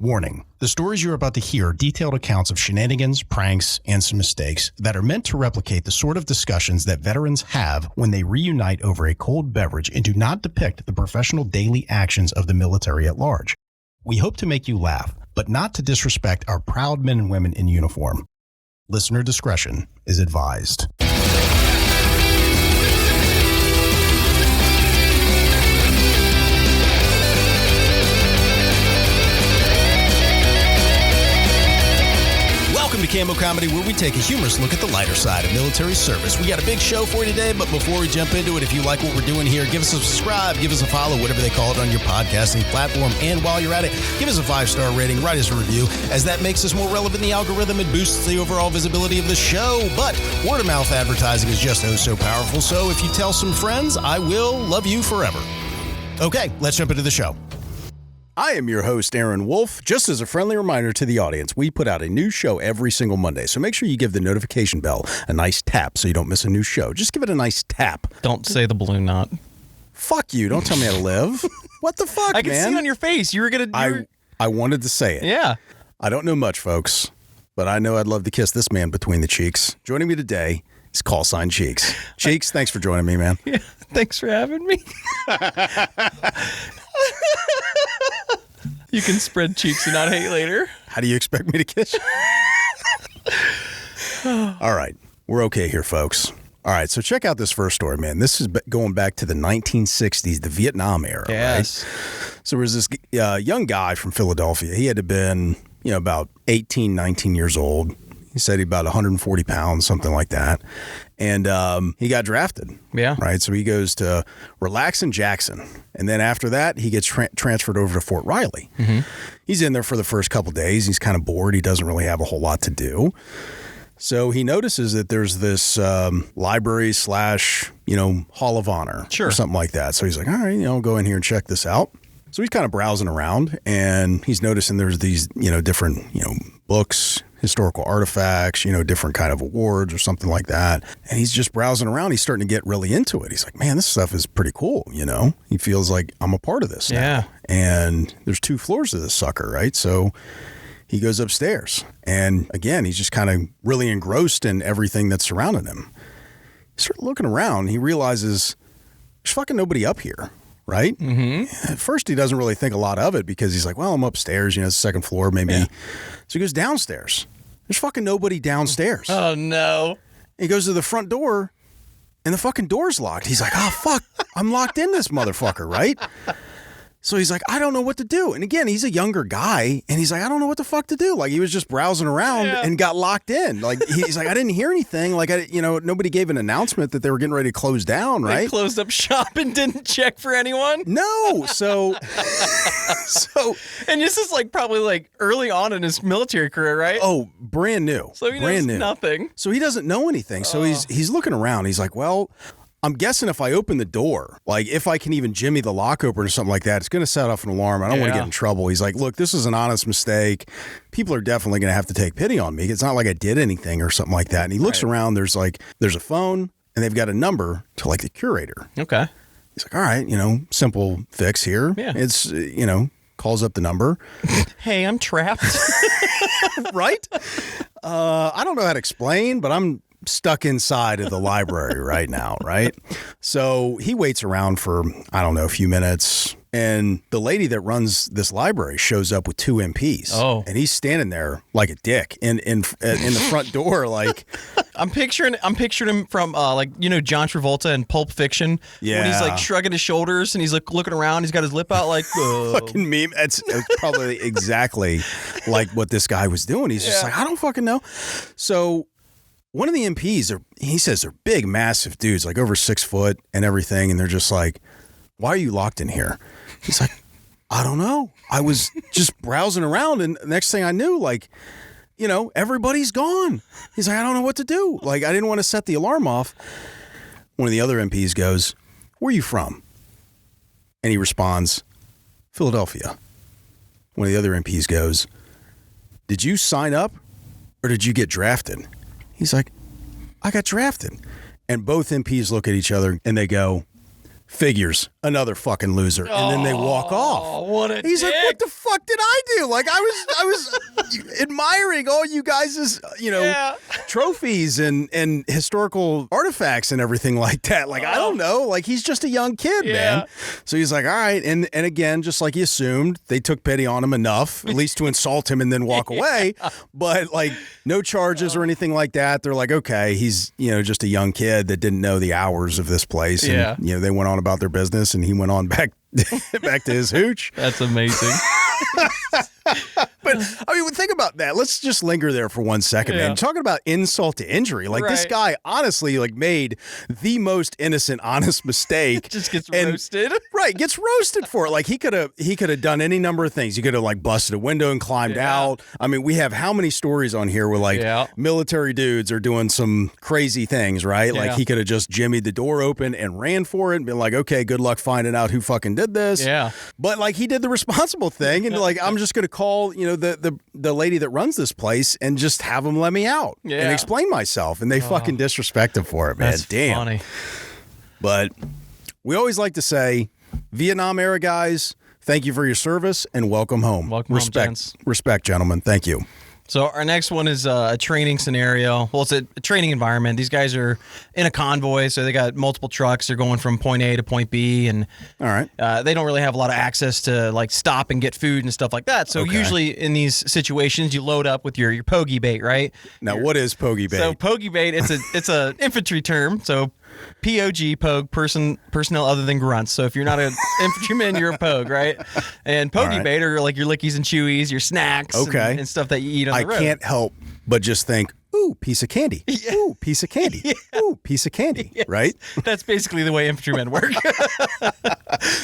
Warning, the stories you're about to hear are detailed accounts of shenanigans, pranks, and some mistakes that are meant to replicate the sort of discussions that veterans have when they reunite over a cold beverage and do not depict the professional daily actions of the military at large. We hope to make you laugh, but not to disrespect our proud men and women in uniform. Listener discretion is advised. Welcome to Cammo Comedy, where we take a humorous look at the lighter side of military service. We got a big show for you today, but before we jump into it, if you like what we're doing here, give us a subscribe, give us a follow, whatever they call it on your podcasting platform. And while you're at it, give us a 5-star rating, write us a review, as that makes us more relevant in the algorithm and boosts the overall visibility of the show. But word-of-mouth advertising is just so powerful, so if you tell some friends, I will love you forever. Okay, let's jump into the show. I am your host, Aaron Wolf. Just as a friendly reminder to the audience, we put out a new show every single Monday, so make sure you give the notification bell a nice tap so you don't miss a new show. Just give it a nice tap. Don't say the balloon knot. Fuck you. Don't tell me how to live. What the fuck, I can see it on your face. You were going to... I wanted to say it. Yeah. I don't know much, folks, but I know I'd love to kiss this man between the cheeks. Joining me today is Call Sign Cheeks. Cheeks, thanks for joining me, man. Yeah, thanks for having me. You can spread cheeks and not hate later. How do you expect me to kiss you? All right. We're okay here, folks. All right. So check out this first story, man. This is going back to the 1960s, the Vietnam era. Yes. Right? So there was this young guy from Philadelphia. He had to been, about 18, 19 years old. He said he about 140 pounds, something like that. And he got drafted. Yeah. Right. So he goes to Relaxin' Jackson. And then after that, he gets transferred over to Fort Riley. Mm-hmm. He's in there for the first couple days. He's kind of bored. He doesn't really have a whole lot to do. So he notices that there's this library / Hall of Honor. Sure. Or something like that. So he's like, all right, I'll go in here and check this out. So he's kind of browsing around, and he's noticing there's these, different, books, historical artifacts, different kind of awards or something like that. And he's just browsing around. He's starting to get really into it. He's like, man, this stuff is pretty cool. He feels like I'm a part of this now. Yeah. And there's 2 floors of this sucker, right? So he goes upstairs. And again, he's just kind of really engrossed in everything that's surrounding him. He starts looking around. He realizes there's fucking nobody up here. Right? Mm-hmm. At first, he doesn't really think a lot of it because he's like, well, I'm upstairs, it's the 2nd floor, maybe. Yeah. So he goes downstairs. There's fucking nobody downstairs. Oh, no. He goes to the front door, and the fucking door's locked. He's like, oh, fuck, I'm locked in this motherfucker, right? So he's like, I don't know what to do. And again, he's a younger guy, and he's like, I don't know what the fuck to do. Like, he was just browsing around and got locked in. Like, he's like, I didn't hear anything. Like, nobody gave an announcement that they were getting ready to close down, right? They closed up shop and didn't check for anyone? No. So, and this is probably early on in his military career, right? Oh, brand new. So he knows nothing. So he doesn't know anything. So he's looking around. He's like, well, I'm guessing if I open the door, if I can even jimmy the lock open or something like that, it's going to set off an alarm. I don't want to get in trouble. He's like, look, this is an honest mistake. People are definitely going to have to take pity on me. It's not like I did anything or something like that. And he looks around. There's a phone, and they've got a number to the curator. Okay. He's like, all right, simple fix here. Yeah. It's, calls up the number. Hey, I'm trapped. Right? I don't know how to explain, but I'm stuck inside of the library right now, right? So he waits around for, a few minutes, and the lady that runs this library shows up with 2 MPs. Oh. And he's standing there like a dick in the front door, like... I'm picturing him from, John Travolta in Pulp Fiction. Yeah. When he's, shrugging his shoulders, and he's, looking around. He's got his lip out, Fucking meme. It's probably exactly like what this guy was doing. He's just like, I don't fucking know. So... one of the MPs, he says they're big, massive dudes, over 6 foot and everything. And they're just like, why are you locked in here? He's like, I don't know. I was just browsing around. And the next thing I knew, everybody's gone. He's like, I don't know what to do. I didn't want to set the alarm off. One of the other MPs goes, where are you from? And he responds, Philadelphia. One of the other MPs goes, did you sign up or did you get drafted? He's like, I got drafted. And both MPs look at each other and they go, Figures, another fucking loser. And then they walk off. What a He's dick. like, what the fuck did I do? Like, I was admiring all you guys' trophies and historical artifacts and everything like that. Like, I don't know. Like, he's just a young kid, man. So he's like, all right. And again, just like he assumed, they took pity on him enough, at least to insult him and then walk away. But like, no charges or anything like that. They're like, okay, he's, just a young kid that didn't know the hours of this place. And, they went on about their business and he went on back to his hooch. That's amazing. But I mean, think about that. Let's just linger there for 1 second, man. Talking about insult to injury. Like this guy honestly made the most innocent, honest mistake. Just gets roasted. Right. Gets roasted for it. Like he could have done any number of things. He could have busted a window and climbed out. I mean, we have how many stories on here where military dudes are doing some crazy things, right? Like he could have just jimmied the door open and ran for it and been like, okay, good luck finding out who fucking did this. Yeah. But like he did the responsible thing and I'm just going to call, the lady that runs this place and just have them let me out and explain myself. And they fucking disrespect him for it, man. That's damn. Funny. But we always like to say, Vietnam era guys, thank you for your service and welcome home. Welcome home, gents. Respect, gentlemen. Thank you. So our next one is a training scenario. Well, it's a training environment. These guys are in a convoy, so they got multiple trucks. They're going from point A to point B, and all right, they don't really have a lot of access to stop and get food and stuff like that. So usually in these situations, you load up with your pogey bait, right? Now, what is pogey bait? So pogey bait, it's a infantry term. So POG, pogue, personnel other than grunts. So if you're not an infantryman, you're a pogue, right? And pogey bait are like your lickies and chewies, your snacks, and stuff that you eat on the road. I can't help but just think, ooh, piece of candy. Ooh, piece of candy. Ooh, piece of candy. Yes. Right? That's basically the way infantrymen work.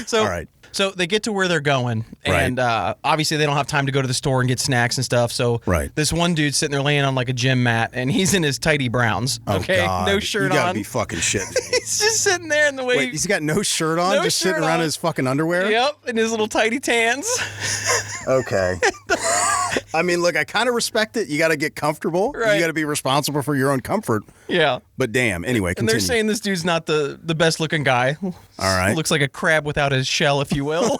So, all right. So they get to where they're going, and obviously they don't have time to go to the store and get snacks and stuff. So this one dude's sitting there laying on like a gym mat, and he's in his tighty browns. Okay, no shirt on. You gotta be fucking shitting me. He's just sitting there in the way. Wait, he's got no shirt on, just sitting around in his fucking underwear? Yep, in his little tighty tans. Okay. I mean, look, I kind of respect it. You got to get comfortable. Right. You got to be responsible for your own comfort. Yeah. But damn, anyway, continue. And they're saying this dude's not the best looking guy. All right. Looks like a crab without his shell, if you will.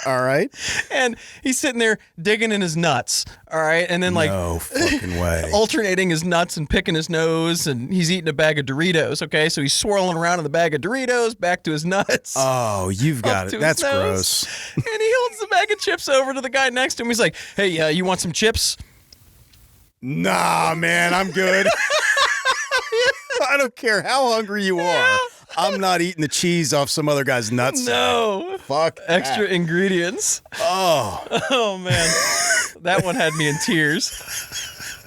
All right. And he's sitting there digging in his nuts. All right. And then no fucking way. Alternating his nuts and picking his nose, and he's eating a bag of Doritos. Okay. So he's swirling around in the bag of Doritos, back to his nuts. Oh, you've got it. That's gross. And he holds the bag of chips over to the guy next to him. He's like, hey, you want some chips? Nah, man, I'm good. I don't care how hungry you are. I'm not eating the cheese off some other guy's nuts. No. Fuck Extra that. ingredients. Oh, man. That one had me in tears.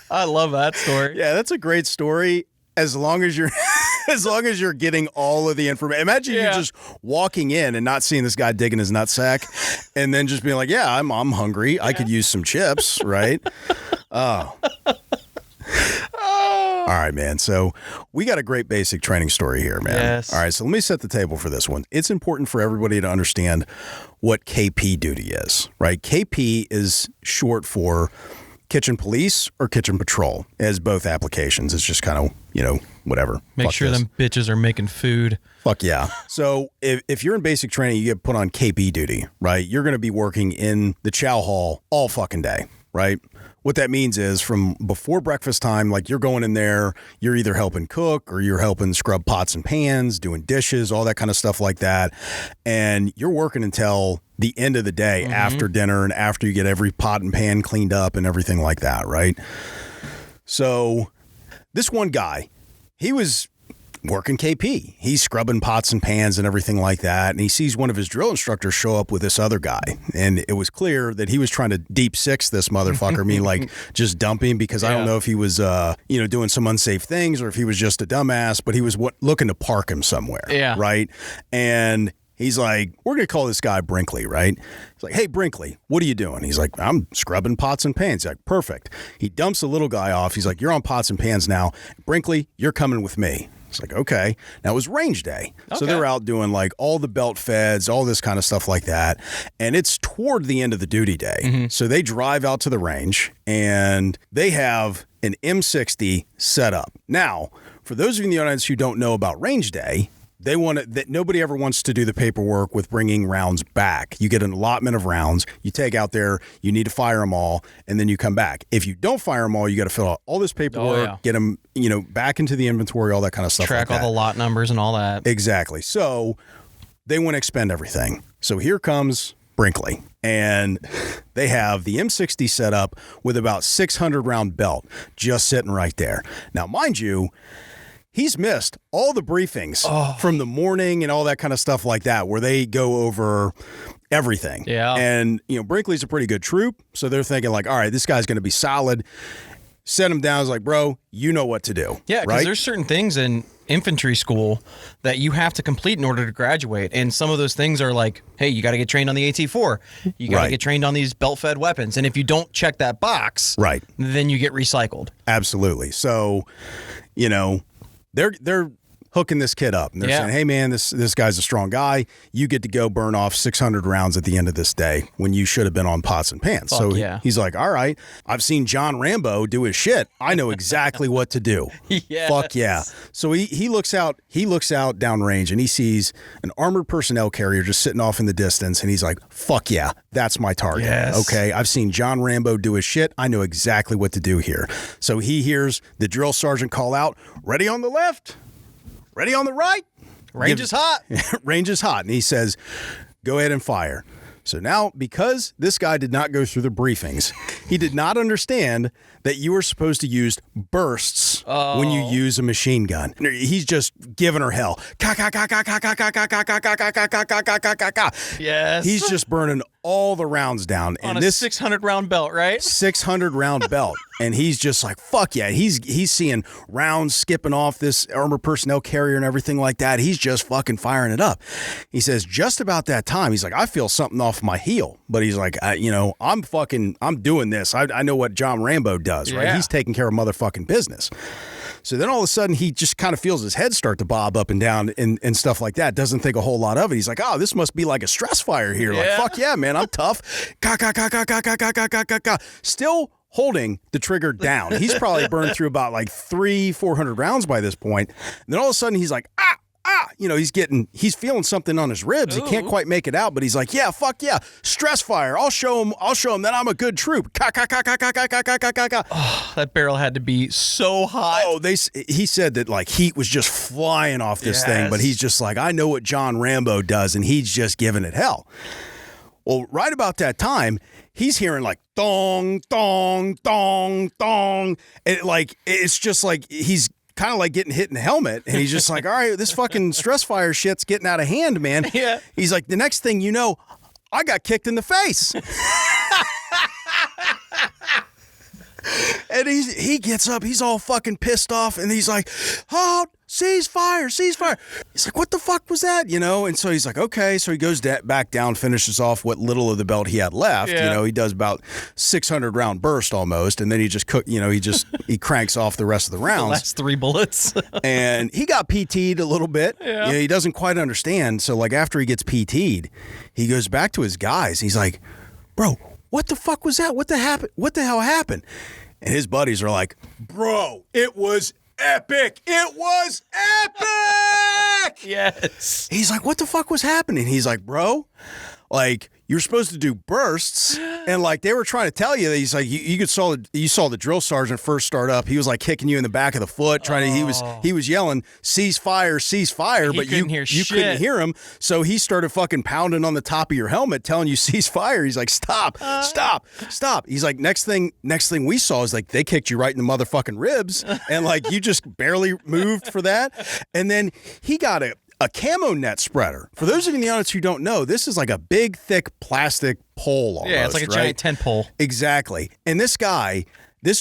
I love that story. Yeah, that's a great story. As long as you're getting all of the information. Imagine you're just walking in and not seeing this guy digging his nutsack and then just being like, yeah, I'm hungry. Yeah. I could use some chips, right? Oh. All right, man. So we got a great basic training story here, man. Yes. All right, so let me set the table for this one. It's important for everybody to understand what KP duty is, right? KP is short for kitchen police or kitchen patrol, as both applications. It's just kind of, whatever. Make sure them bitches are making food. Fuck yeah. So if you're in basic training, you get put on KP duty, right? You're going to be working in the chow hall all fucking day, right? What that means is from before breakfast time, like you're going in there, you're either helping cook or you're helping scrub pots and pans, doing dishes, all that kind of stuff like that. And you're working until the end of the day after dinner and after you get every pot and pan cleaned up and everything like that, right? So this one guy, he was working KP. He's scrubbing pots and pans and everything like that. And he sees one of his drill instructors show up with this other guy. And it was clear that he was trying to deep six this motherfucker. I mean, like just dump him because I don't know if he was, doing some unsafe things or if he was just a dumbass, but he was looking to park him somewhere. Yeah. Right. And he's like, we're going to call this guy Brinkley, right? He's like, hey, Brinkley, what are you doing? He's like, I'm scrubbing pots and pans. He's like, perfect. He dumps the little guy off. He's like, you're on pots and pans now. Brinkley, you're coming with me. It's like, okay. Now it was range day. Okay. So they're out doing like all the belt feds, all this kind of stuff like that. And it's toward the end of the duty day. So they drive out to the range and they have an M60 set up. Now, for those of you in the audience who don't know about range day, that nobody ever wants to do the paperwork with bringing rounds back. You get an allotment of rounds, you take out there, you need to fire them all, and then you come back. If you don't fire them all, you got to fill out all this paperwork, get them, back into the inventory, all that kind of stuff. Track all the lot numbers and all that. Exactly. So they want to expend everything. So here comes Brinkley, and they have the M60 set up with about 600 round belt just sitting right there. Now, mind you, he's missed all the briefings from the morning and all that kind of stuff like that, where they go over everything. Yeah. And, Brinkley's a pretty good troop, so they're thinking like, all right, this guy's going to be solid. Set him down. It's like, bro, you know what to do. Yeah, because there's certain things in infantry school that you have to complete in order to graduate. And some of those things are like, hey, you got to get trained on the AT-4. You got to get trained on these belt-fed weapons. And if you don't check that box, then you get recycled. Absolutely. So, they're hooking this kid up. And they're saying, hey, man, this guy's a strong guy. You get to go burn off 600 rounds at the end of this day when you should have been on pots and pans. He's like, all right, I've seen John Rambo do his shit. I know exactly what to do. Yes. Fuck yeah. So he looks out downrange and he sees an armored personnel carrier just sitting off in the distance. And he's like, fuck yeah, that's my target. Yes. Okay, I've seen John Rambo do his shit. I know exactly what to do here. So he hears the drill sergeant call out, ready on the left. Ready on the right. Range is hot. Range is hot. And he says, go ahead and fire. So now, because this guy did not go through the briefings, he did not understand that you were supposed to use bursts when you use a machine gun. He's just giving her hell. Yes. He's just burning all the rounds down. On a 600 round belt, right? 600 round belt. And he's just like, fuck yeah. He's seeing rounds skipping off this armored personnel carrier and everything like that. He's just fucking firing it up. He says, just about that time, he's like, I feel something off my heel. But he's like, I'm doing this. I know what John Rambo does, right? He's taking care of motherfucking business. So then all of a sudden, he just kind of feels his head start to bob up and down and stuff like that. Doesn't think a whole lot of it. He's like, oh, this must be like a stress fire here. Like, fuck yeah, man, I'm tough. Still holding the trigger down. He's probably burned through about like 300-400 rounds by this point. And then all of a sudden, he's like, he's feeling something on his ribs. He can't quite make it out, but he's like, yeah, fuck yeah, stress fire. I'll show him that I'm a good troop. Oh, that barrel had to be so hot. Oh, he said that like heat was just flying off this thing, but he's just like, I know what John Rambo does, and he's just giving it hell. Well, right about that time, he's hearing like dong, dong, dong, dong. And it's just like he's kind of like getting hit in the helmet, and he's just like, all right, this fucking stress fire shit's getting out of hand, man. Yeah. He's like, the next thing you know, I got kicked in the face. And he gets up, he's all fucking pissed off, and he's like, halt, cease fire. He's like, what the fuck was that? And so he's like, okay. So he goes back down, finishes off what little of the belt he had left. Yeah. He does about 600 round burst almost, and then he just he cranks off the rest of the rounds. The last 3 bullets. And he got PT'd a little bit. Yeah. He doesn't quite understand. So like after he gets PT'd, he goes back to his guys. He's like, bro, what the fuck was that? What the hell happened? And his buddies are like, bro, it was epic. It was epic. Yes. He's like, what the fuck was happening? He's like, bro, like, you're supposed to do bursts, and like they were trying to tell you that he's like you saw the drill sergeant first start up. He was like kicking you in the back of the foot, he was yelling cease fire, but you couldn't hear him. So he started fucking pounding on the top of your helmet, telling you cease fire. He's like stop. He's like next thing we saw is like they kicked you right in the motherfucking ribs, and like you just barely moved for that, and then he got a camo net spreader. For those of you in the audience who don't know, this is like a big, thick plastic pole almost, it's like a giant tent pole. Exactly. And this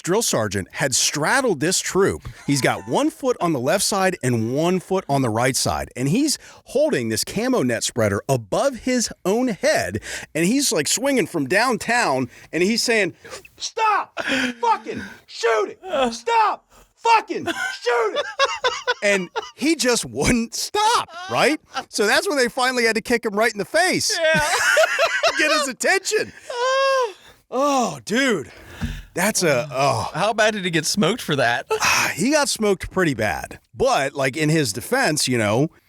drill sergeant had straddled this troop. He's got 1 foot on the left side and 1 foot on the right side. And he's holding this camo net spreader above his own head. And he's like swinging from downtown. And he's saying, stop, fucking shoot it. Stop. Fucking shoot it. And he just wouldn't stop, right? So that's when they finally had to kick him right in the face. Yeah. Get his attention. Oh, dude. How bad did he get smoked for that? He got smoked pretty bad. But like in his defense,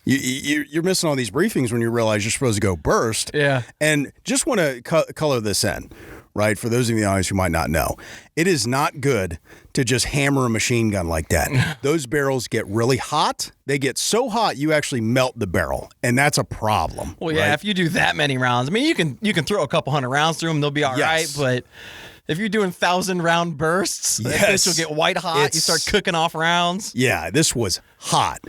You're missing all these briefings when you realize you're supposed to go burst. Yeah. And just want to color this in, right? For those of you in the audience who might not know, it is not good to just hammer a machine gun like that. Those barrels get really hot. They get so hot you actually melt the barrel, and that's a problem. Well, yeah, right? if you do that many rounds, I mean, you can throw a couple hundred rounds through them, they'll be all right, but if you're doing 1,000-round bursts, this will get white hot. You start cooking off rounds. Yeah, this was hot.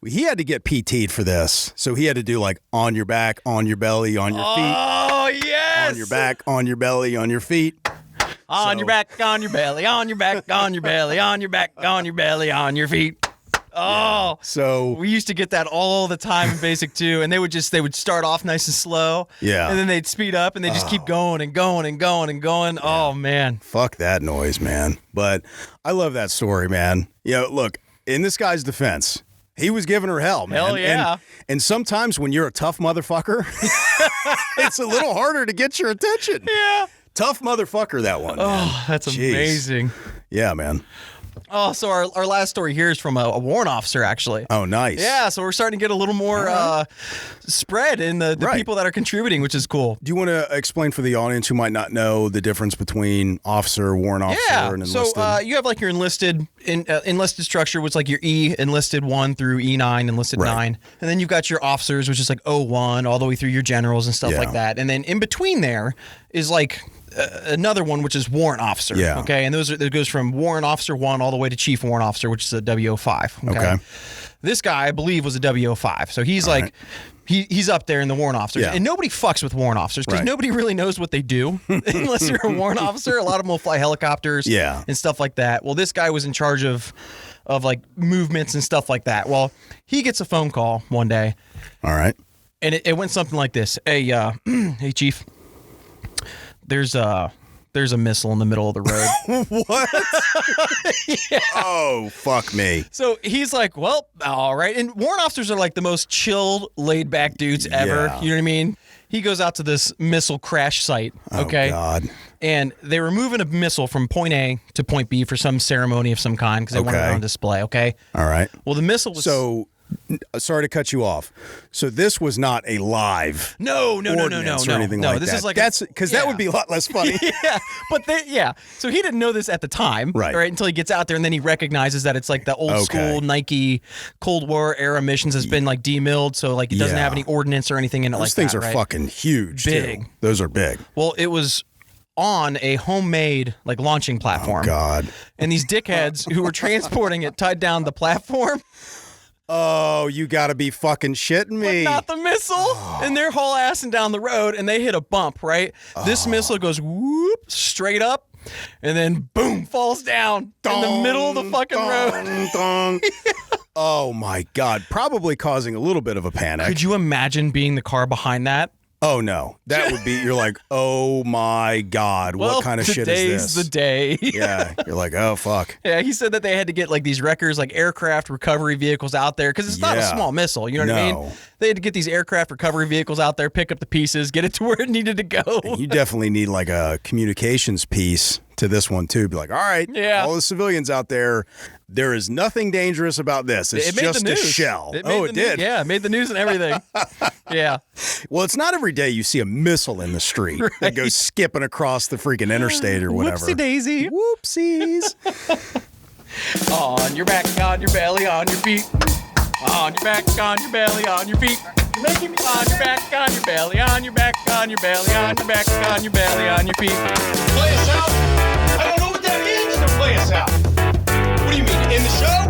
He had to get PT'd for this. So he had to do like on your back, on your belly, on your feet. Oh, yes. On your back, on your belly, on your feet. On your back, on your belly, on your back, on your belly, on your back, on your belly, on your feet. Oh, so we used to get that all the time in basic 2, and they would start off nice and slow, and then they'd speed up, and they just keep going and going and going and going. Yeah. Oh man, fuck that noise, man. But I love that story, man. Look, in this guy's defense, he was giving her hell, man. Hell yeah. And sometimes when you're a tough motherfucker, it's a little harder to get your attention. Yeah, tough motherfucker, that one. Oh, man. that's amazing. Yeah, man. Oh, so our last story here is from a warrant officer, actually. Oh, nice. Yeah, so we're starting to get a little more spread in the people that are contributing, which is cool. Do you want to explain for the audience who might not know the difference between officer, warrant officer, and enlisted? So you have like your enlisted structure, which is like your E enlisted 1 through E9 enlisted 9. And then you've got your officers, which is like O1 all the way through your generals and stuff like that. And then in between there is like another one, which is warrant officer. Yeah. Okay. And it goes from warrant officer 1 all the way to chief warrant officer, which is a WO5. Okay. This guy, I believe, was a WO5. So he's he's up there in the warrant officers. And nobody fucks with warrant officers because nobody really knows what they do unless you're a warrant officer. A lot of them will fly helicopters and stuff like that. Well, this guy was in charge of like movements and stuff like that. Well, he gets a phone call one day. All right. And it went something like this. Hey, hey, chief. There's a missile in the middle of the road. What? Yeah. Oh, fuck me. So he's like, well, all right. And warrant officers are like the most chilled, laid back dudes ever. Yeah. You know what I mean? He goes out to this missile crash site. Okay. Oh, God. And they were moving a missile from point A to point B for some ceremony of some kind because they wanted it on display. Okay. All right. Well, the missile was. So. Sorry to cut you off. So this was not a live ordinance or anything like this that. Is like that's because that would be a lot less funny. So he didn't know this at the time, right? Until he gets out there and then he recognizes that it's like the old school Nike Cold War era missions has been like demilled, so like it doesn't have any ordnance or anything in it. Those things are fucking huge. Big. Too. Those are big. Well, it was on a homemade like launching platform. Oh, God. And these dickheads who were transporting it tied down the platform. Oh, you gotta be fucking shitting me. But not the missile. Oh. And they're haul assing down the road and they hit a bump, right? Oh. This missile goes whoop straight up and then boom, falls down in the middle of the fucking road. Oh my God. Probably causing a little bit of a panic. Could you imagine being the car behind that? Oh, no. That would be, you're like, oh my God, what kind of shit is this? Today's the day. Yeah. You're like, oh, fuck. Yeah, he said that they had to get like these wreckers, like aircraft recovery vehicles out there because it's not a small missile. You know what I mean? They had to get these aircraft recovery vehicles out there, pick up the pieces, get it to where it needed to go. And you definitely need like a communications piece to this one too. Be like, all right, all the civilians out there, there is nothing dangerous about this. It's just a shell. It did. Yeah, it made the news and everything. Yeah. Well, it's not every day you see a missile in the street that goes skipping across the freaking interstate or whatever. Whoopsie daisy. Whoopsies. On your back, on your belly, on your feet. On your back, on your belly, on your feet. Making me on your back, on your belly, on your back, on your belly, on your back, on your belly, on your feet. Play us out? I don't know what that is to play us out. What do you mean, in the show?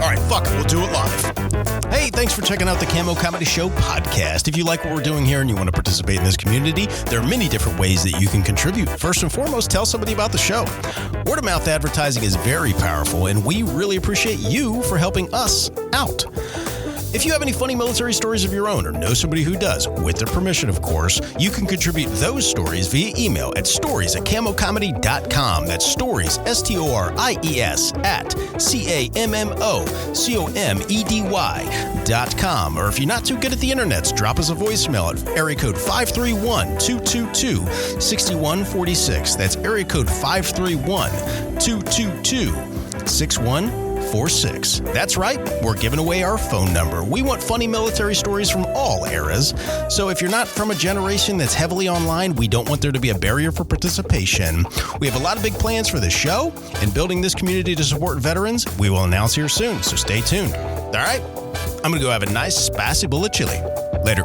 All right, fuck it, we'll do it live. Hey, thanks for checking out the Cammo Comedy Show Podcast. If you like what we're doing here and you want to participate in this community, there are many different ways that you can contribute. First and foremost, tell somebody about the show. Word of mouth advertising is very powerful, and we really appreciate you for helping us out. If you have any funny military stories of your own or know somebody who does, with their permission, of course, you can contribute those stories via email at stories@cammocomedy.com. That's stories, STORIES, at CAMMOCOMEDY.com. Or if you're not too good at the internets, drop us a voicemail at area code 531-222-6146. That's area code 531-222-6146. 846. That's right, we're giving away our phone number. We want funny military stories from all eras. So if you're not from a generation that's heavily online, we don't want there to be a barrier for participation. We have a lot of big plans for this show and building this community to support veterans. We will announce here soon, so stay tuned. All right, I'm going to go have a nice spicy bowl of chili. Later.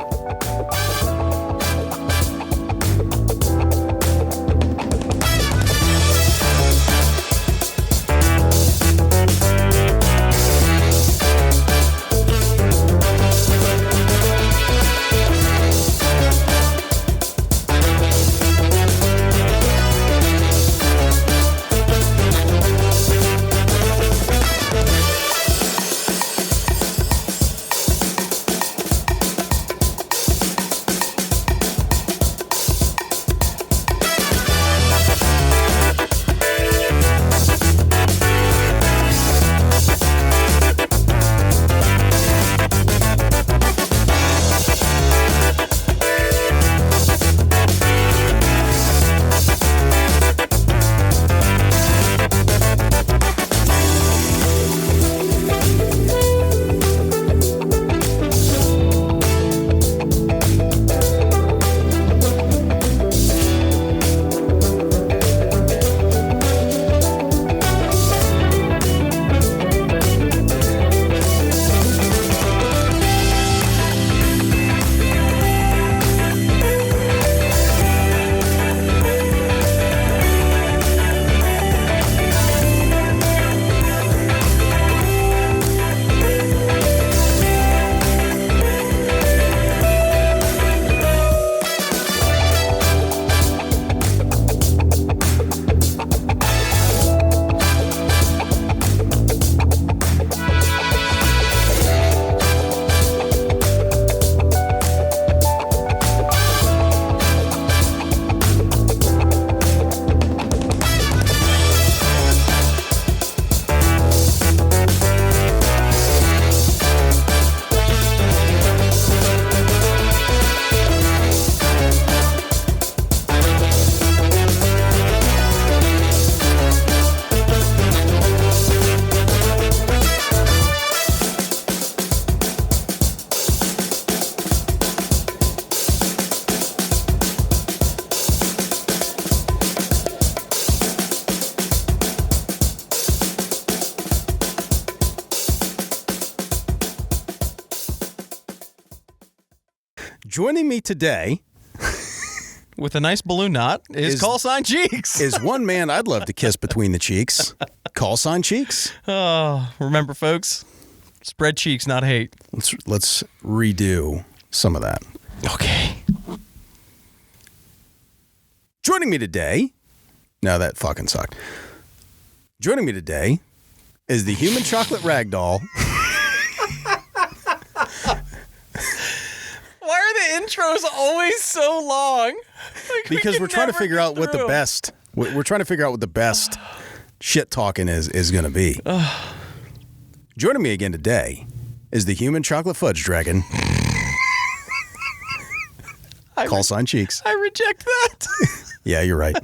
Joining me today with a nice balloon knot is call sign Cheeks. is one man I'd love to kiss between the cheeks. Call sign Cheeks. Oh, remember, folks, spread cheeks, not hate. Let's redo some of that. Okay. Joining me today, no, that fucking sucked. Joining me today is the human chocolate ragdoll. Why are the intros always so long? Because we're trying to figure out what the best. We're trying to figure out what the best shit talking is going to be. Joining me again today is the human chocolate fudge dragon. Call sign Cheeks. I reject that. Yeah, you're right.